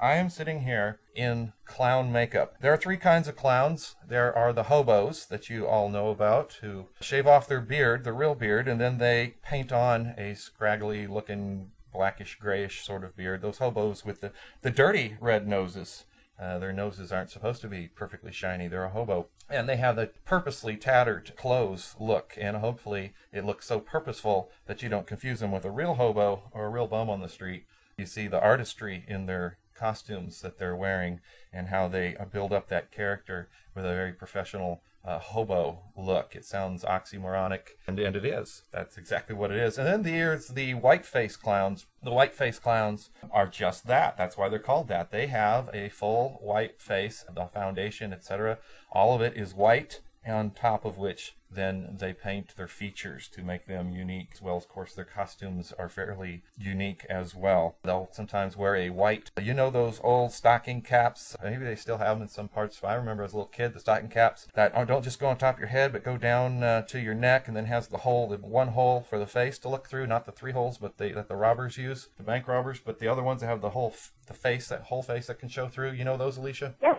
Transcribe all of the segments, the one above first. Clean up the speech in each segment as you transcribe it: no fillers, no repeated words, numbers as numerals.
I am sitting here in clown makeup. There are three kinds of clowns. There are the hobos that you all know about who shave off their beard, the real beard, and then they paint on a scraggly looking blackish grayish sort of beard. Those hobos with the dirty red noses. Their noses aren't supposed to be perfectly shiny. They're a hobo. And they have the purposely tattered clothes look. And hopefully it looks so purposeful that you don't confuse them with a real hobo or a real bum on the street. You see the artistry in their costumes that they're wearing and how they build up that character with a very professional hobo look. It sounds oxymoronic, and it is. That's exactly what it is. And then there's the white-face clowns. The white-face clowns are just that. That's why they're called that. They have a full white face, the foundation, etc. All of it is white, on top of which then they paint their features to make them unique, as well as, of course, their costumes are fairly unique as well. They'll sometimes wear a white, you know those old stocking caps? Maybe they still have them in some parts. I remember as a little kid, the stocking caps that don't just go on top of your head, but go down to your neck and then has the one hole for the face to look through, not the three holes, but that the robbers use, the bank robbers, but the other ones that have the whole face, that whole face that can show through. You know those, Alicia? Yes.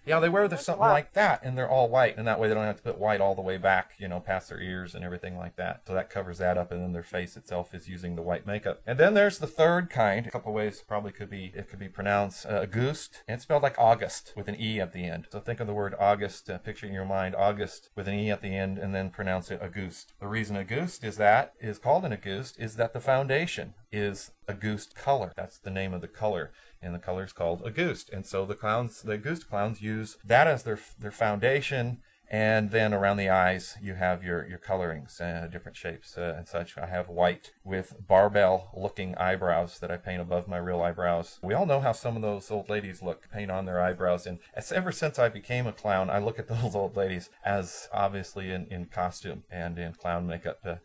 Yeah, they wear something like that, and they're all white, and that way they don't have to put white all the way back, past their ears and everything like that. So that covers that up, and then their face itself is using the white makeup. And then there's the third kind. A couple ways probably it could be pronounced Auguste, and it's spelled like August with an E at the end. So think of the word August, picture in your mind August with an E at the end, and then pronounce it Auguste. The reason Auguste is called an Auguste is that the foundation is Auguste color. That's the name of the color. And the color is called Auguste. And so the Auguste clowns use that as their foundation. And then around the eyes, you have your colorings, different shapes and such. I have white with barbell-looking eyebrows that I paint above my real eyebrows. We all know how some of those old ladies look, paint on their eyebrows. And ever since I became a clown, I look at those old ladies as obviously in costume and in clown makeup.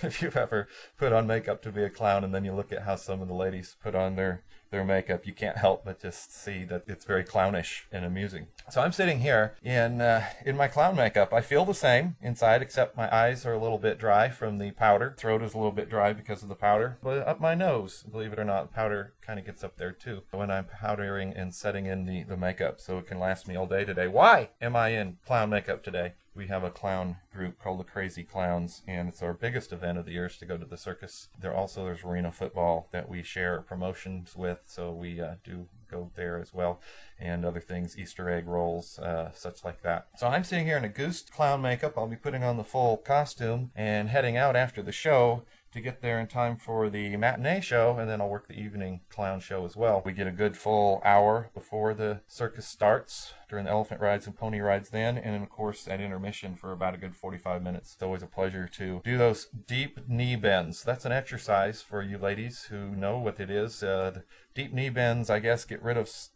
If you've ever put on makeup to be a clown and then you look at how some of the ladies put on their makeup, you can't help but just see that it's very clownish and amusing. So I'm sitting here in my clown makeup. I feel the same inside, except my eyes are a little bit dry from the powder. Throat is a little bit dry because of the powder. But up my nose, believe it or not, the powder kind of gets up there too when I'm powdering and setting in the makeup, so it can last me all day today. Why am I in clown makeup today? We have a clown group called the Crazy Clowns, and it's our biggest event of the year is to go to the circus. There's arena football that we share promotions with, so we do go there as well, and other things, Easter egg rolls, such like that. So I'm sitting here in Auguste clown makeup. I'll be putting on the full costume and heading out after the show to get there in time for the matinee show, and then I'll work the evening clown show as well. We get a good full hour before the circus starts during the elephant rides and pony rides then, and then of course at intermission for about a good 45 minutes. It's always a pleasure to do those deep knee bends. That's an exercise for you ladies who know what it is. The deep knee bends, I guess,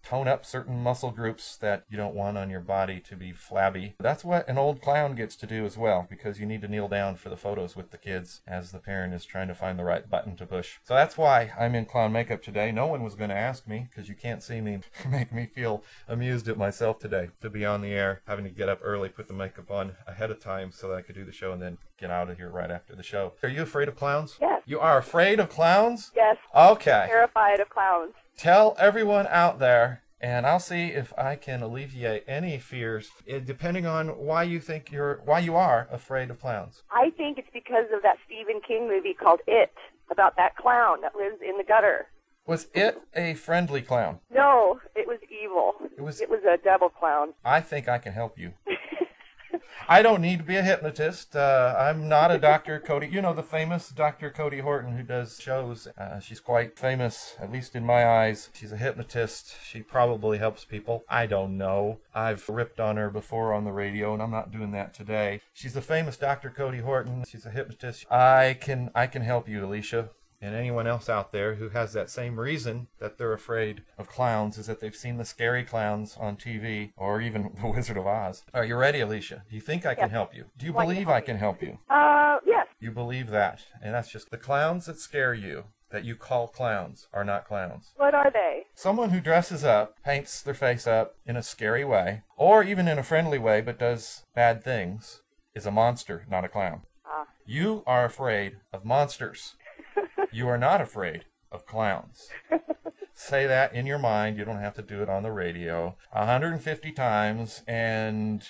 tone up certain muscle groups that you don't want on your body to be flabby. That's what an old clown gets to do as well, because you need to kneel down for the photos with the kids as the parent is trying to find the right button to push. So that's why I'm in clown makeup today. No one was going to ask me, because you can't see me, make me feel amused at myself today to be on the air, having to get up early, put the makeup on ahead of time so that I could do the show and then get out of here right after the show. Are you afraid of clowns? Yes. You are afraid of clowns? Yes. Okay. Terrified of clowns. Tell everyone out there, and I'll see if I can alleviate any fears, depending on why you are afraid of clowns. I think it's because of that Stephen King movie called It, about that clown that lives in the gutter. Was it a friendly clown? No, it was evil. It was a devil clown. I think I can help you. I don't need to be a hypnotist. I'm not a Dr. Cody. You know the famous Dr. Cody Horton who does shows. She's quite famous, at least in my eyes. She's a hypnotist. She probably helps people. I don't know. I've ripped on her before on the radio, and I'm not doing that today. She's the famous Dr. Cody Horton. She's a hypnotist. I can help you, Alicia. And anyone else out there who has that same reason that they're afraid of clowns is that they've seen the scary clowns on TV or even The Wizard of Oz. Are you ready, Alicia? Do you think I can help you? Do you believe I can help you? Yes. You believe that. And that's just the clowns that scare you, that you call clowns, are not clowns. What are they? Someone who dresses up, paints their face up in a scary way, or even in a friendly way but does bad things, is a monster, not a clown. You are afraid of monsters. You are not afraid of clowns. say that in your mind. You don't have to do it on the radio. 150 times, and,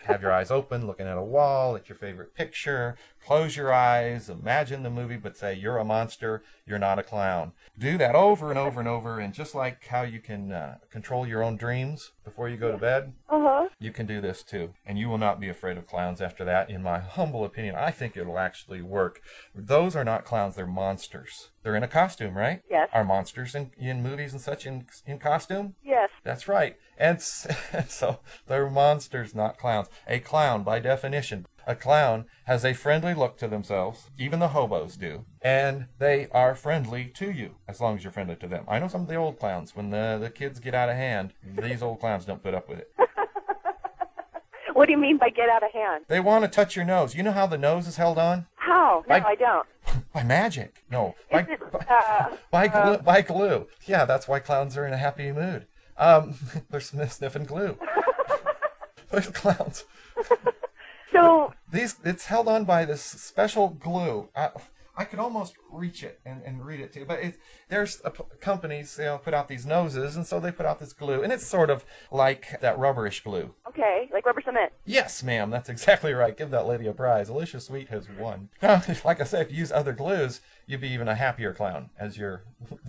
have your eyes open, looking at a wall, at your favorite picture. Close your eyes, imagine the movie, but say, you're a monster, you're not a clown. Do that over and over and over, and just like how you can control your own dreams before you go to bed, you can do this too. And you will not be afraid of clowns after that, in my humble opinion. I think it'll actually work. Those are not clowns, they're monsters. They're in a costume, right? Yes. Are monsters in movies and such in costume? Yes. That's right. And so they're monsters, not clowns. A clown, by definition, a clown has a friendly look to themselves. Even the hobos do. And they are friendly to you, as long as you're friendly to them. I know some of the old clowns, when the kids get out of hand, these old clowns don't put up with it. What do you mean by get out of hand? They want to touch your nose. You know how the nose is held on? How? No, I don't. By magic. No. By glue. Yeah, that's why clowns are in a happy mood. They're sniffing glue. There's clowns. So it's held on by this special glue. I could almost reach it and read it too, but there's companies, put out these noses, and so they put out this glue, and it's sort of like that rubberish glue. Okay, like rubber cement. Yes, ma'am, that's exactly right. Give that lady a prize. Alicia Sweet has won. Like I said, if you use other glues, you'd be even a happier clown as you're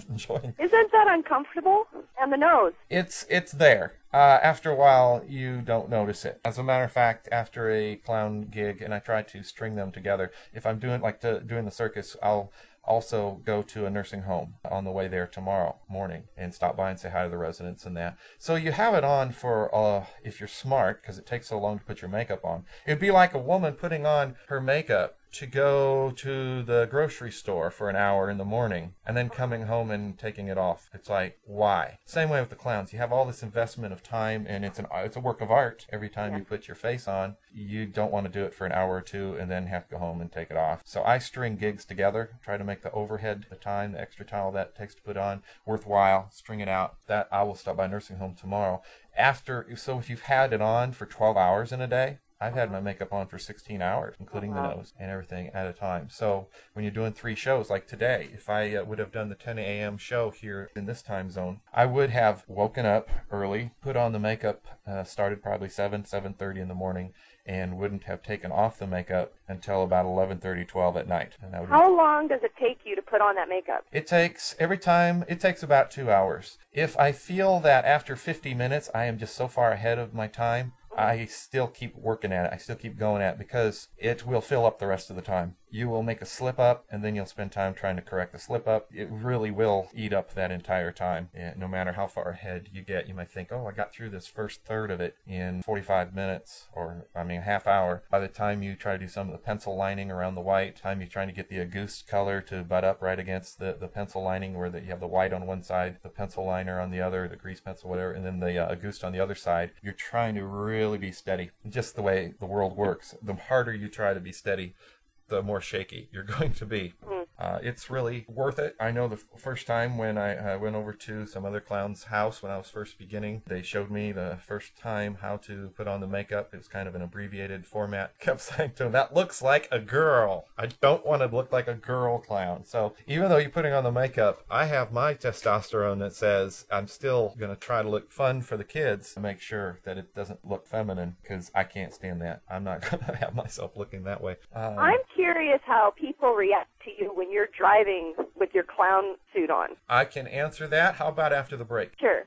enjoying. Isn't that uncomfortable? And the nose? It's there. After a while, you don't notice it. As a matter of fact, after a clown gig, and I try to string them together, if I'm doing doing the circus, I'll also go to a nursing home on the way there tomorrow morning and stop by and say hi to the residents and that. So you have it on for, if you're smart, because it takes so long to put your makeup on. It'd be like a woman putting on her makeup to go to the grocery store for an hour in the morning and then coming home and taking it off. It's like, why? Same way with the clowns. You have all this investment of time, and it's a work of art every time you put your face on. You don't want to do it for an hour or two and then have to go home and take it off. So I string gigs together, try to make the overhead, the time, the extra time all that it takes to put on, worthwhile, string it out. That I will stop by a nursing home tomorrow. So if you've had it on for 12 hours in a day, I've had my makeup on for 16 hours, including the nose and everything at a time. So when you're doing 3 shows, like today, if I would have done the 10 a.m. show here in this time zone, I would have woken up early, put on the makeup, started probably 7:30 in the morning, and wouldn't have taken off the makeup until about 11:30, 12 at night. And how long does it take you to put on that makeup? It takes about 2 hours. If I feel that after 50 minutes I am just so far ahead of my time, I still keep working at it. I still keep going at it because it will fill up the rest of the time. You will make a slip up, and then you'll spend time trying to correct the slip up. It really will eat up that entire time. And no matter how far ahead you get, you might think, I got through this first third of it in 45 minutes, or a half hour. By the time you try to do some of the pencil lining around the white, time you're trying to get the Auguste color to butt up right against the pencil lining, where you have the white on one side, the pencil liner on the other, the grease pencil, whatever, and then the Auguste on the other side, you're trying to really be steady. Just the way the world works. The harder you try to be steady, the more shaky you're going to be. It's really worth it. I know the first time when I went over to some other clown's house when I was first beginning, they showed me the first time how to put on the makeup. It was kind of an abbreviated format. Kept saying to him, that looks like a girl. I don't want to look like a girl clown. So even though you're putting on the makeup, I have my testosterone that says I'm still going to try to look fun for the kids to make sure that it doesn't look feminine, because I can't stand that. I'm not going to have myself looking that way. I'm curious how people react to you when you're driving with your clown suit on. I can answer that. How about after the break? Sure.